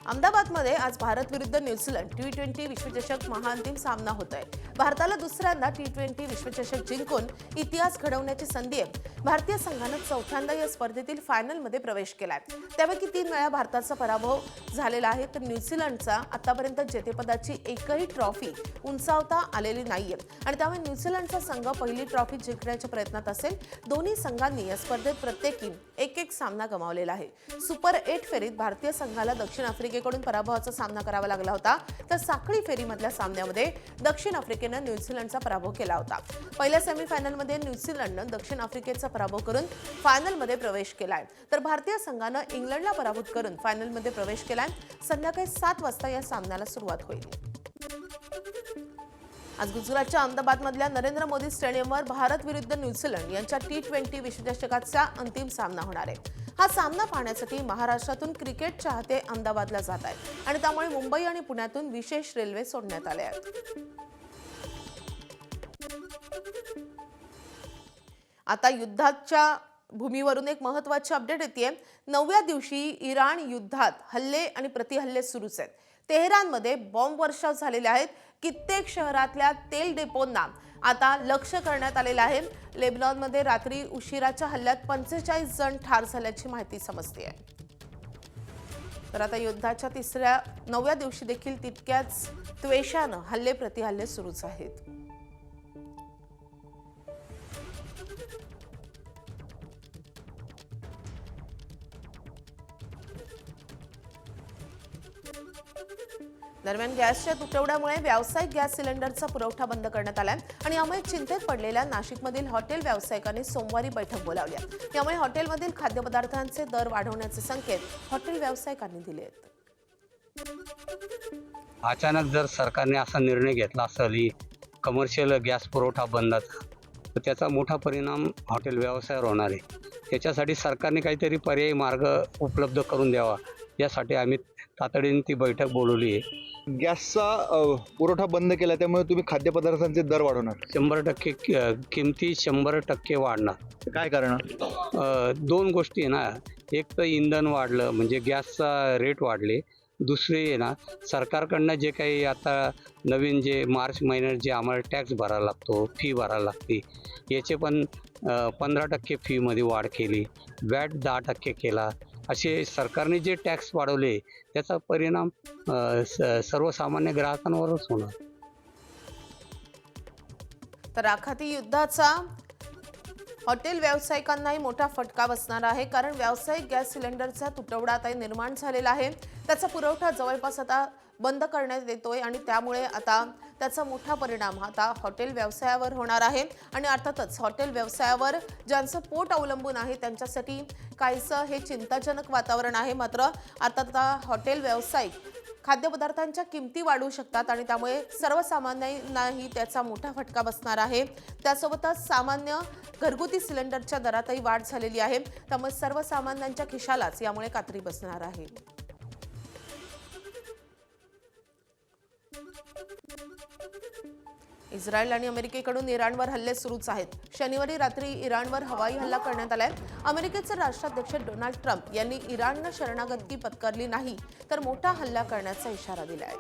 अहमदाबादमध्ये आज भारत विरुद्ध न्यूझीलंड T20 विश्वचषक महाअंतिम सामना होत आहे। भारताला दुसऱ्यांदा T20 विश्वचषक जिंकून इतिहास घडवण्याची संधी आहे। भारतीय संघाने चौथ्यांदा या स्पर्धेतील फायनलमध्ये प्रवेश केलाय। त्यापैकी 3 वेळा भारताचा पराभव झालेला आहे, तर न्यूझीलंडचा आतापर्यंत जेतेपदाची एकही ट्रॉफी उंचावता आलेली नाहीये आणि त्यामुळे न्यूझीलंडचा संघ पहिली ट्रॉफी जिंकण्याच्या प्रयत्नात असेल। दोन्ही संघांनी या स्पर्धेत प्रत्येकी एक सामना गमावलेला आहे। सुपर 8 फेरीत भारतीय संघाला दक्षिण आफ्रिकेकडून पराभवाचा सामना करावा लागला होता, तर साखळी फेरीमधल्या सामन्यामध्ये दक्षिण आफ्रिकेने न्यूझीलंडचा पराभव केला होता। पहिल्या सेमीफायनलमध्ये न्यूझीलंडने दक्षिण आफ्रिकेचा पराभव करून फायनलमध्ये प्रवेश केलाय, तर भारतीय संघाने इंग्लंडला पराभूत करून फायनलमध्ये प्रवेश केलाय। संध्याकाळी 7 वाजता या सामन्याला सुरुवात होईल। आज गुजरातच्या अहमदाबादमधल्या नरेंद्र मोदी स्टेडियमवर भारत विरुद्ध न्यूझीलंड यांच्या T20 विश्वचषकाचा अंतिम सामना होणार आहे। हा सामना पाहण्यासाठी महाराष्ट्रातून क्रिकेट चाहते अहमदाबादला जात आहेत आणि त्यामुळे मुंबई आणि पुण्यातून विशेष रेल्वे सोडण्यात आल्या आहेत। आता युद्धाच्या भूमीवरून एक महत्त्वाची अपडेट येते। 9व्या दिवशी इराण युद्धात हल्ले आणि प्रतिहल्ले सुरूच आहेत। तेहरानमध्ये बॉम्ब वर्षाव झालेले आहेत। कित्येक शहरातल्या तेल डेपोंना आता लक्ष्य करण्यात आलेलं आहे। लेबनॉनमध्ये रात्री उशिराच्या हल्ल्यात 45 जण ठार झाल्याची माहिती समजते आहे। तर आता युद्धाच्या 9व्या दिवशी देखील तितक्याच त्वेषानं हल्ले प्रतिहल्ले सुरूच आहेत। दरम्यान गॅसच्या तुटवड्यामुळे व्यावसायिक गॅस सिलेंडरचा पुरवठा बंद करण्यात आलाय आणि यामुळे चिंतेत पडलेल्या नाशिकमधील हॉटेल व्यावसायिकांनी सोमवारी बैठक बोलावली आहे। यामुळे हॉटेलमधील खाद्यपदार्थांचे दर वाढवण्याचे संकेत हॉटेल व्यावसायिकांनी दिले आहेत। अचानक जर सरकारने असा निर्णय घेतला असेल कमर्शियल गॅस पुरवठा बंदचा, तर त्याचा मोठा परिणाम हॉटेल व्यवसायावर होणार आहे। त्याच्यासाठी सरकारने काहीतरी पर्यायी मार्ग उपलब्ध करून द्यावा, यासाठी आम्ही तातडीने ती बैठक बोलवली आहे। गॅसचा पुरवठा बंद केला, त्यामुळे तुम्ही खाद्यपदार्थांचे दर वाढवणार? 100% किमती 100% वाढणार। काय कारण? 2 गोष्टी आहे ना, एक तर इंधन वाढलं म्हणजे गॅसचा रेट वाढले, दुसरी आहे ना सरकारकडनं जे काही आता नवीन जे मार्च महिन्यात जे आम्हाला टॅक्स भरायला लागतो, फी भरायला लागते, याचे पण 15% फीमध्ये वाढ केली, वॅट 10% केला। असे सरकारने जे टॅक्स वाढवले त्याचा परिणाम सर्वसामान्य ग्राहकांवरच होणार। तर आखाती युद्धाचा हॉटेल व्यावसायिकांनाही मोठा फटका बसणार आहे, कारण व्यावसायिक गॅस सिलेंडरचा तुटवडा आता निर्माण झालेला आहे। त्याचा पुरवठा जवळपास आता बंद करण्यात येतोय आणि त्यामुळे आता त्याचा मोठा परिणाम आता हॉटेल व्यवसायावर होणार आहे आणि अर्थातच हॉटेल व्यवसायावर ज्यांचं पोट अवलंबून आहे त्यांच्यासाठी काहीसं हे चिंताजनक वातावरण आहे। मात्र आता हॉटेल व्यावसायिक खाद्यपदार्थांच्या किमती वाढू शकतात आणि त्यामुळे सर्वसामान्यांनाही त्याचा मोठा फटका बसणार आहे। त्यासोबतच सामान्य घरगुती सिलेंडरच्या दरातही वाढ झालेली आहे, त्यामुळे सर्वसामान्यांच्या खिशालाच यामुळे कात्री बसणार आहे। इस्रायल आणि अमेरिकेकडून इराणवर हल्ले सुरूच आहेत। शनिवारी रात्री इराणवर हवाई हल्ला करण्यात आलाय। अमेरिकेचे राष्ट्राध्यक्ष डोनाल्ड ट्रम्प यांनी इराणनं शरणागती पत्करली नाही तर मोठा हल्ला करण्याचा इशारा दिलाय।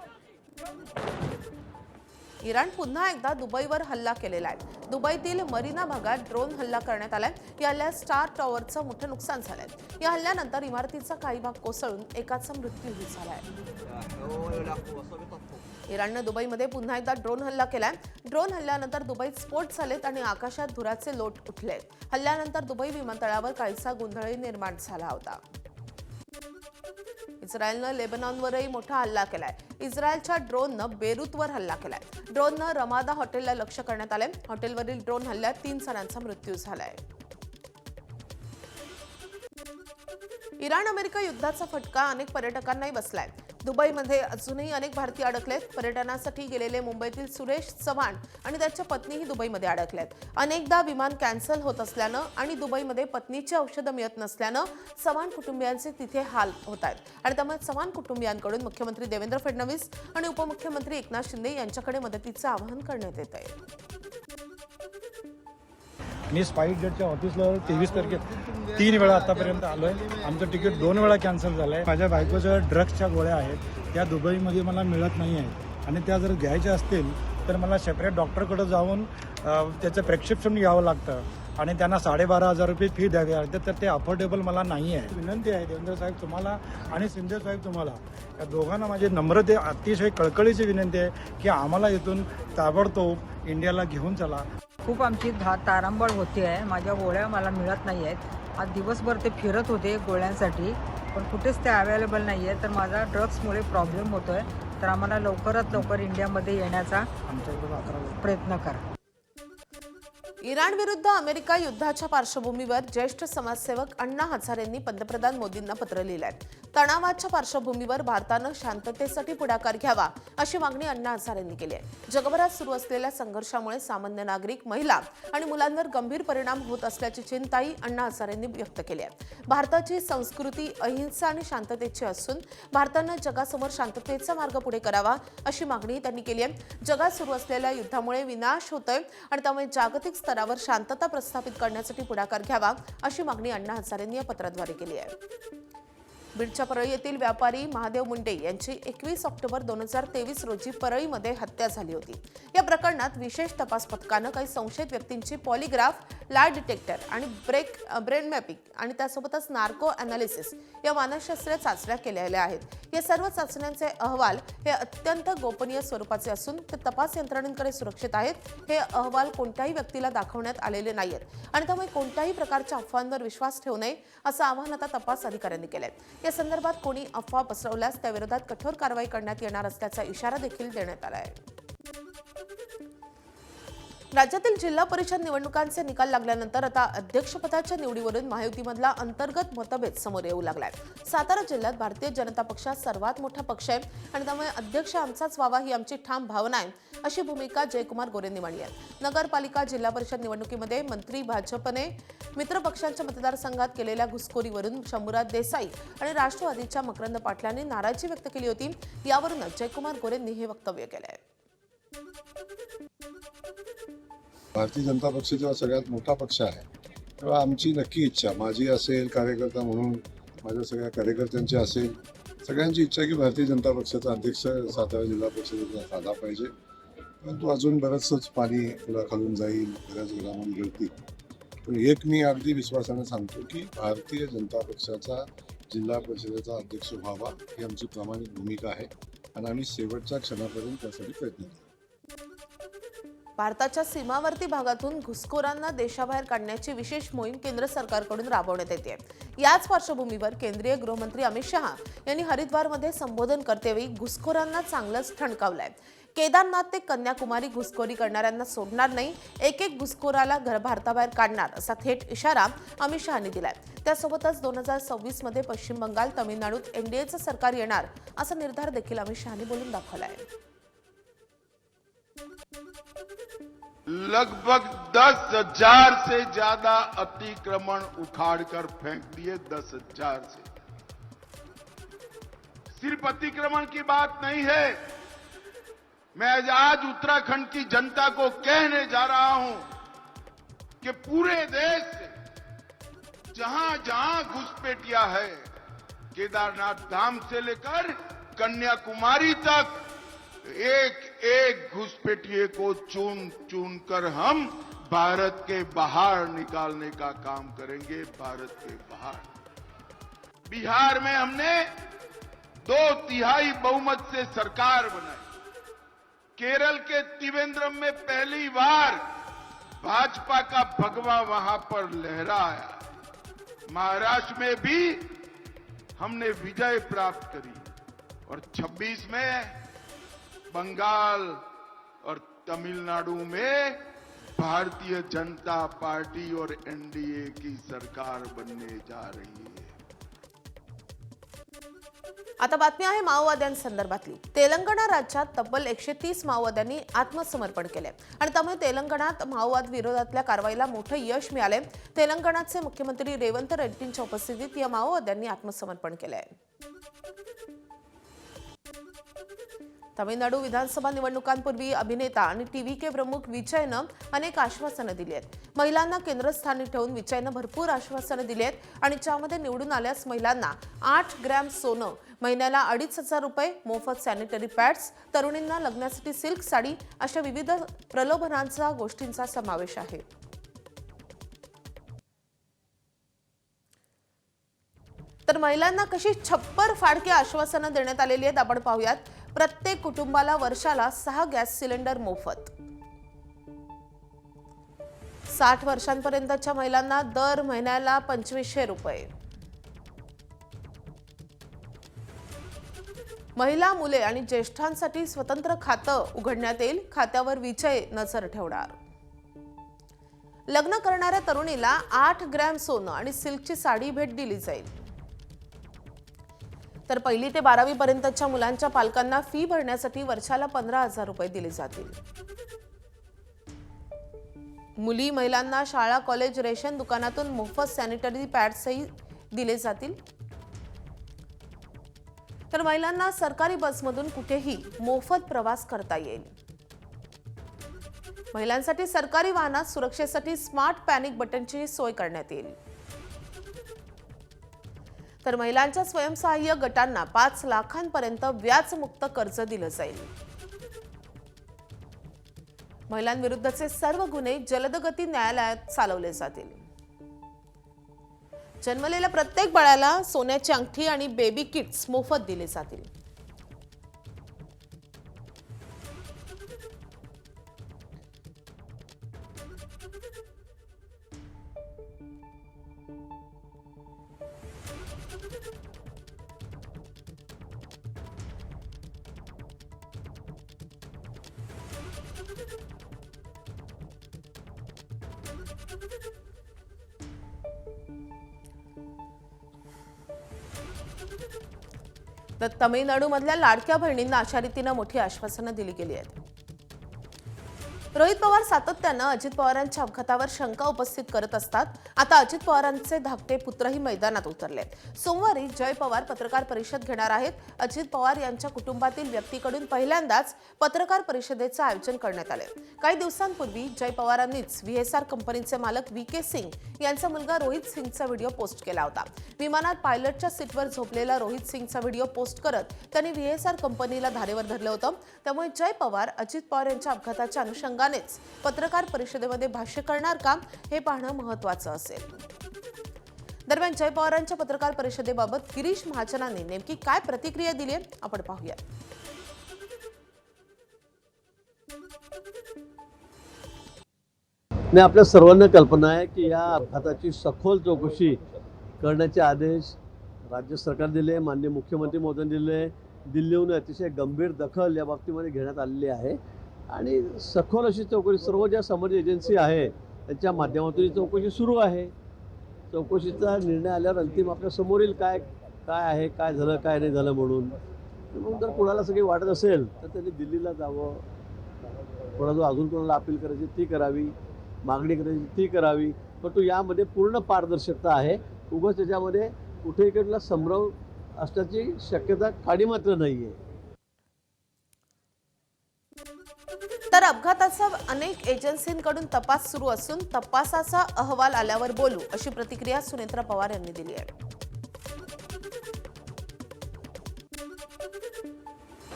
इराण पुन्हा एकदा दुबईवर हल्ला केलेला आहे। दुबईतील मरीना भागात ड्रोन हल्ला करण्यात आलाय। या हल्ल्यात स्टार टॉवरचं मोठं नुकसान झालंय। या हल्ल्यानंतर इमारतीचा काही भाग कोसळून एकाचा मृत्यूही झालाय। इराणनं दुबईमध्ये पुन्हा एकदा ड्रोन हल्ला केलाय। ड्रोन हल्ल्यानंतर दुबईत स्फोट झालेत आणि आकाशात धुराचे लोट उठलेत। हल्ल्यानंतर दुबई विमानतळावर काहीसा गोंधळ निर्माण झाला होता। इस्रायलनं लेबनॉनवरही मोठा हल्ला केलाय। इस्रायलच्या ड्रोननं बेरूतवर हल्ला केलाय। ड्रोननं रमादा हॉटेलला लक्ष्य करण्यात आलंय। हॉटेलवरील ड्रोन हल्ल्यात 3 जणांचा मृत्यू झालाय। इराण अमेरिका युद्धाचा फटका अनेक पर्यटकांनाही बसलाय। दुबईमध्ये अजूनही अनेक भारतीय अडकलेत। पर्यटनासाठी गेलेले मुंबईतील सुरेश चव्हाण आणि त्याच्या पत्नीही दुबईमध्ये अडकल्यात। अनेकदा विमान कॅन्सल होत असल्यानं आणि दुबईमध्ये पत्नीची औषधं मिळत नसल्यानं चव्हाण कुटुंबियांचे तिथे हाल होत आहेत आणि त्यामुळे चव्हाण कुटुंबियांकडून मुख्यमंत्री देवेंद्र फडणवीस आणि उपमुख्यमंत्री एकनाथ शिंदे यांच्याकडे मदतीचं आवाहन करण्यात येत आहे। मी स्पाईस जेटच्या ऑफिसला 23 तारखेत 3 वेळा आतापर्यंत आलो आहे. आमचं तिकीट 2 वेळा कॅन्सल झालं आहे. माझ्या बायकोच्या ड्रग्सच्या गोळ्या आहेत त्या दुबईमध्ये मला मिळत नाही आहेत आणि त्या जर घ्यायच्या असतील तर मला सेपरेट डॉक्टरकडे जाऊन त्याचं प्रेस्क्रिप्शन घ्यावं लागतं आणि त्यांना 12,500 रुपये फी द्यावी लागते. तर ते अफोर्डेबल मला नाही आहे. विनंती आहे देवेंद्र साहेब तुम्हाला आणि शिंदे साहेब तुम्हाला या दोघांना माझी नम्रते अतिशय कळकळीची विनंती आहे की आम्हाला इथून ताबडतोब इंडियाला घेऊन चला. खूप आमची तारांबळ होते आहे. माझ्या गोळ्या मला मिळत नाही आहेत. आज दिवसभर ते फिरत होते गोळ्यांसाठी पण कुठेच ते अवेलेबल नाही आहे. तर माझा ड्रग्समुळे प्रॉब्लेम होतो आहे. तर आम्हाला लवकरात लवकर इंडियामध्ये येण्याचा प्रयत्न करा. इराण विरुद्ध अमेरिका युद्धाच्या पार्श्वभूमीवर ज्येष्ठ समाजसेवक अण्णा हजारेंनी पंतप्रधान मोदींना पत्र लिहिलं आहे. तणावाच्या पार्श्वभूमीवर भारतानं शांततेसाठी पुढाकार घ्यावा अशी मागणी अण्णा हजारेंनी केली आहे. जगभरात सुरू असलेल्या संघर्षामुळे सामान्य नागरिक, महिला आणि मुलांवर गंभीर परिणाम होत असल्याची चिंताही अण्णा हजारेंनी व्यक्त केली आहे. भारताची संस्कृती अहिंसा आणि शांततेची असून भारतानं जगासमोर शांततेचा मार्ग पुढे करावा अशी मागणी त्यांनी केली आहे. जगात सुरू असलेल्या युद्धामुळे विनाश होतोय आणि त्यामुळे जागतिक स्तरावर शांतता प्रस्थापित करण्यासाठी पुढाकार घ्यावा अशी मागणी अण्णा हजारेंनी या पत्राद्वारे केली आहे. बीडच्या परळी येथील व्यापारी महादेव मुंडे यांची 21 ऑक्टोबर 2023 रोजी परळीमध्ये हत्या झाली होती. या प्रकरणात विशेष तपास पथकानं काही संशयित व्यक्तींची पॉलिग्राफ, लाय डिटेक्टर आणि ब्रेन मॅपिंग आणि त्यासोबतच नार्को अनालिसिस या मानसशास्त्रीय चाचण्या केलेल्या आहेत. या सर्व चाचण्यांचे अहवाल हे अत्यंत गोपनीय स्वरूपाचे असून ते तपास यंत्रणेकडे सुरक्षित आहेत. हे अहवाल कोणत्याही व्यक्तीला दाखवण्यात आलेले नाहीत आणि त्यामुळे कोणत्याही प्रकारच्या अफवांवर विश्वास ठेवू नये असं आवाहन आता तपास अधिकाऱ्यांनी केलंय. या संदर्भात कोणी अफवा पसरवल्यास त्याविरोधात कठोर कारवाई करण्यात येणार असल्याचा इशारा देखील देण्यात आला आहे. राज्यातील जिल्हा परिषद निवडणुकांचे निकाल लागल्यानंतर आता अध्यक्षपदाच्या निवडीवरून महायुतीमधला अंतर्गत मतभेद समोर येऊ लागलाय. सातारा जिल्ह्यात भारतीय जनता पक्ष सर्वात मोठा पक्ष आहे आणि त्यामुळे अध्यक्ष आमचाच व्हावा ही आमची ठाम भावना आहे अशी भूमिका जयकुमार गोरेंनी मांडली आहे. नगरपालिका जिल्हा परिषद निवडणुकीमध्ये मंत्री भाजपने मित्र पक्षांच्या मतदारसंघात केलेल्या घुसखोरीवरून शंभूराज देसाई आणि राष्ट्रवादीच्या मकरंद पाटलांनी नाराजी व्यक्त केली होती. यावरूनच जयकुमार गोरेंनी हे वक्तव्य केलं आहे. भारतीय जनता पक्ष जेव्हा सगळ्यात मोठा पक्ष आहे तेव्हा आमची नक्की इच्छा, माझी असेल कार्यकर्ता म्हणून माझ्या सगळ्या कार्यकर्त्यांची असेल, सगळ्यांची इच्छा की भारतीय जनता पक्षाचा अध्यक्ष सातारा जिल्हा परिषदेचा साधा पाहिजे. परंतु अजून बरंचसंच पाणी पुढे खालून जाईल, बऱ्याच घडामोडी घडतील. पण एक मी अगदी विश्वासाने सांगतो की भारतीय जनता पक्षाचा जिल्हा परिषदेचा अध्यक्ष व्हावा ही आमची प्रामाणिक भूमिका आहे आणि आम्ही शेवटच्या क्षणापर्यंत त्यासाठी प्रयत्न करू. भारताच्या सीमावर्ती भागातून घुसखोरांना देशाबाहेर काढण्याची विशेष मोहीम केंद्र सरकारकडून राबवण्यात येते. याच पार्श्वभूमीवर केंद्रीय गृहमंत्री अमित शहा यांनी हरिद्वारमध्ये संबोधन करतेवेळी घुसखोरांना चांगलंच ठणकावलंय. केदारनाथ ते कन्याकुमारी घुसखोरी करणाऱ्यांना सोडणार नाही, एक एक घुसखोराला भारताबाहेर काढणार असा थेट इशारा अमित शहानी दिलाय. त्यासोबतच 2026 मध्ये पश्चिम बंगाल, तमिळनाडूत एनडीएचं सरकार येणार असा निर्धार देखील अमित शहानी बोलून दाखवलाय. लगभग 10,000 से ज्यादा अतिक्रमण उखाड़कर फेंक दिए. 10,000 से. सिर्फ अतिक्रमण की बात नहीं है. मैं आज उत्तराखंड की जनता को कहने जा रहा हूं कि पूरे देश से जहां जहां घुसपैठिया है, केदारनाथ धाम से लेकर कन्याकुमारी तक एक एक घुसपैठिए को चुन चुन कर हम भारत के बाहर निकालने का काम करेंगे. भारत के बाहर. बिहार में हमने 2/3 बहुमत से सरकार बनाई. केरल के त्रिवेंद्रम में पहली बार भाजपा का भगवा वहां पर लहराया. महाराष्ट्र में भी हमने विजय प्राप्त करी और 26 में बंगाल और तमिलनाडु में भारतीय जनता पार्टी और एनडीए की सरकार बनने जा रही है. आता बातमी आहे माओवाद्यांसंदर्भातली. तेलंगणा राज्यात तब्बल 130 माओवाद्यांनी आत्मसमर्पण केले आणि त्यामुळे तेलंगणात माओवाद विरोधातल्या कारवाईला मोठं यश मिळाले. तेलंगणाचे मुख्यमंत्री रेवंत रेड्डींच्या उपस्थितीत या माओवाद्यांनी आत्मसमर्पण केले. तामिळनाडू विधानसभा निवडणुकांपूर्वी अभिनेता आणि टीव्हीके प्रमुख विजयनं अनेक आश्वासनं दिली आहेत. महिलांना केंद्रस्थानी ठेवून विजयनं भरपूर आश्वासनं दिली आहेत आणि ज्यामध्ये निवडून आल्यास महिलांना 8 ग्रॅम सोनं, महिन्याला 2,500 रुपये, मोफत सॅनिटरी पॅड्स, तरुणींना लग्नासाठी सिल्क साडी अशा विविध प्रलोभनांचा गोष्टींचा समावेश आहे. तर महिलांना कशी छप्पर फाडकी आश्वासनं देण्यात आलेली आहेत आपण पाहूयात. प्रत्येक कुटुंबाला वर्षाला 6 गॅस सिलेंडर मोफत. 60 वर्षांपर्यंतच्या महिलांना दर महिन्याला 2,500 रुपये. महिला, मुले आणि ज्येष्ठांसाठी स्वतंत्र खातं उघडण्यात येईल. खात्यावर विजय नजर ठेवणार. लग्न करणाऱ्या तरुणीला 8 ग्रॅम सोनं आणि सिल्कची साडी भेट दिली जाईल. तर 1ली ते 12वी पर्यंतच्या मुलांच्या पालकांना फी भरण्यासाठी वर्षाला 15,000 रुपये दिले जातील. मुली, महिलांना शाळा, कॉलेज, रेशन दुकानातून मोफत सॅनिटरी पॅड्सही दिले जातील. तर महिलांना सरकारी बसमधून कुठेही मोफत प्रवास करता येईल. महिलांसाठी सरकारी वाहनात सुरक्षेसाठी स्मार्ट पॅनिक बटनची सोय करण्यात येईल. तर महिलांच्या स्वयंसहाय्य गटांना 5 लाखांपर्यंत व्याजमुक्त कर्ज दिलं जाईल. महिलांविरुद्धचे सर्व गुन्हे जलदगती न्यायालयात चालवले जातील. जन्मलेल्या प्रत्येक बाळाला सोन्याची अंगठी आणि बेबी किट्स मोफत दिले जातील. तर तमिळनाडूमधल्या लाडक्या बहिणींना अशा रीतीनं मोठी आश्वासनं दिली गेली आहेत. रोहित पवार सातत्यानं अजित पवारांच्या अपघातावर शंका उपस्थित करत असतात. आता अजित पवारांचे धाकटे पुत्रही मैदानात उतरलेत. सोमवारी जय पवार पत्रकार परिषद घेणार आहेत. अजित पवार यांच्या कुटुंबातील व्यक्तीकडून पहिल्यांदाच पत्रकार परिषदेचं आयोजन करण्यात आले. काही दिवसांपूर्वी जय पवारांनीच व्हीएसआर कंपनीचे मालक व्ही.के. सिंग यांचा मुलगा रोहित सिंगचा व्हिडिओ पोस्ट केला होता. विमानात पायलटच्या सीटवर झोपलेला रोहित सिंगचा व्हिडिओ पोस्ट करत त्यांनी व्हीएसआर कंपनीला धारेवर धरलं होतं. त्यामुळे जय पवार अजित पवार यांच्या अपघाताच्या अनुषंगानेच पत्रकार परिषदेमध्ये भाष्य करणार का हे पाहणं महत्त्वाचं असेल. दरम्यान जय पवारांच्या पत्रकार परिषदेबाबत गिरीश महाजनांनी नेमकी काय प्रतिक्रिया दिली आहे आपण पाहूया. नाही, आपल्या सर्वांना कल्पना आहे की या अपघाताची सखोल चौकशी करण्याचे आदेश राज्य सरकार दिले, माननीय मुख्यमंत्री महोदयांनी दिले. दिल्लीहून अतिशय गंभीर दखल या बाबतीमध्ये घेण्यात आलेली आहे आणि सखोल अशी चौकशी सर्व ज्या समोर एजन्सी आहे त्यांच्या माध्यमातून चौकशी सुरू आहे. चौकशीचा निर्णय आल्यावर अंतिम आपल्या समोर येईल काय आहे, काय झालं, काय नाही झालं म्हणून. म्हणून जर कोणाला सगळी वाटत असेल तर त्यांनी दिल्लीला जावं, कोणाला अजून कोणाला अपील करायची ती करावी, मागणी करायची ती करावी. परंतु यामध्ये पूर्ण पारदर्शकता आहे. उगाच त्याच्यामध्ये कुठे इकडला संभ्रम असण्याची शक्यता काडी मात्र नाही आहे. तर अपघाताचा अनेक एजन्सींकडून तपास सुरू असून तपासाचा अहवाल आल्यावर बोलू अशी प्रतिक्रिया सुनेत्रा पवार यांनी दिली आहे.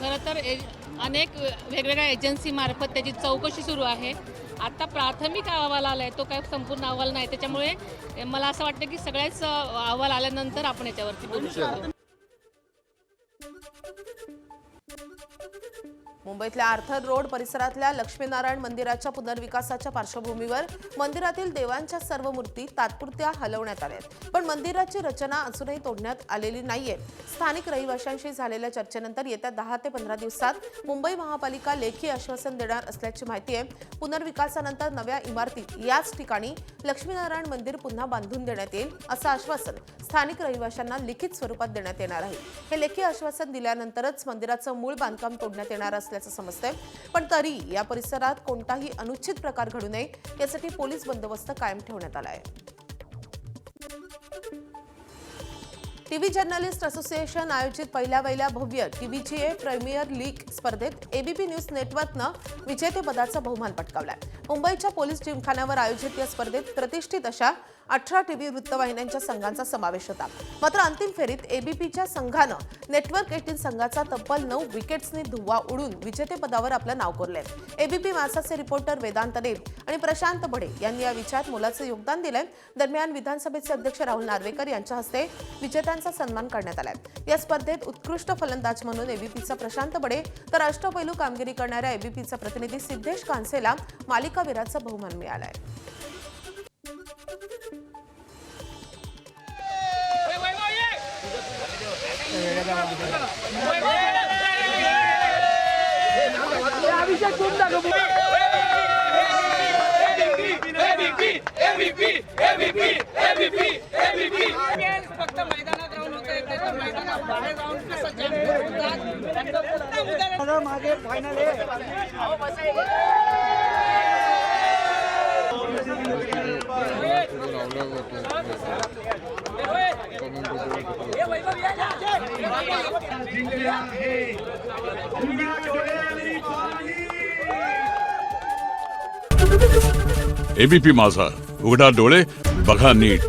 खरं तर अनेक वेगवेगळ्या एजन्सीमार्फत त्याची चौकशी सुरू आहे. आता प्राथमिक अहवाल आला आहे, तो काय संपूर्ण अहवाल नाही. त्याच्यामुळे मला असं वाटतं की सगळ्याच अहवाल आल्यानंतर आपण याच्यावरती बोलू शकतो. मुंबईतल्या आर्थर रोड परिसरातल्या लक्ष्मीनारायण मंदिराच्या पुनर्विकासाच्या पार्श्वभूमीवर मंदिरातील देवांच्या सर्व मूर्ती तात्पुरत्या हलवण्यात आल्या आहेत. पण मंदिराची रचना अजूनही तोडण्यात आलेली नाहीये. स्थानिक रहिवाशांशी झालेल्या चर्चेनंतर येत्या 10 ते 15 दिवसात मुंबई महापालिका लेखी आश्वासन देणार असल्याची माहिती आहे. पुनर्विकासानंतर नव्या इमारतीत याच ठिकाणी लक्ष्मीनारायण मंदिर पुन्हा बांधून देण्यात येईल असं आश्वासन स्थानिक रहिवाशांना लिखित स्वरूपात देण्यात येणार आहे. हे लेखी आश्वासन दिल्यानंतरच मंदिराचं मूळ बांधकाम तोडण्यात येणार असल्याचं समजतंय. पण तरी या परिसरात कोणताही अनुचित प्रकार घडू नये यासाठी पोलीस बंदोबस्त कायम ठेवण्यात आला आहे. टीव्ही जर्नलिस्ट असोसिएशन आयोजित पहिल्या भव्य टीव्हीजीए प्रीमियर लीग स्पर्धेत एबीपी न्यूज नेटवर्कनं विजेतेपदाचा बहुमान पटकावलाय. मुंबईच्या पोलीस जिमखान्यावर आयोजित या स्पर्धेत प्रतिष्ठित अशा 18 टीव्ही वृत्तवाहिन्यांच्या संघांचा समावेश होता. मात्र अंतिम फेरीत एबीपीच्या संघानं नेटवर्क 18 संघाचा तब्बल 9 विकेट्सनी धुव्वा उडून विजेतेपदावर आपलं नाव कोरलंय. एबीपी माझाचे रिपोर्टर वेदांत देव आणि प्रशांत बडे यांनी या विजयात मोलाचं योगदान दिलंय. दरम्यान विधानसभेचे अध्यक्ष राहुल नार्वेकर यांच्या हस्ते विजेत्यांचा सन्मान करण्यात आलाय. या स्पर्धेत उत्कृष्ट फलंदाज म्हणून एबीपीचा प्रशांत बडे तर अष्टपैलू कामगिरी करणाऱ्या एबीपीचा प्रतिनिधी सिद्धेश कांसेला मालिकावीराचा बहुमान मिळालाय. फक्त मैदानात राहून होते तर मैदानात बाहेर राहून कसं जम मागे फायनल एबीपी माझा, उघडा डोळे बघा नीट.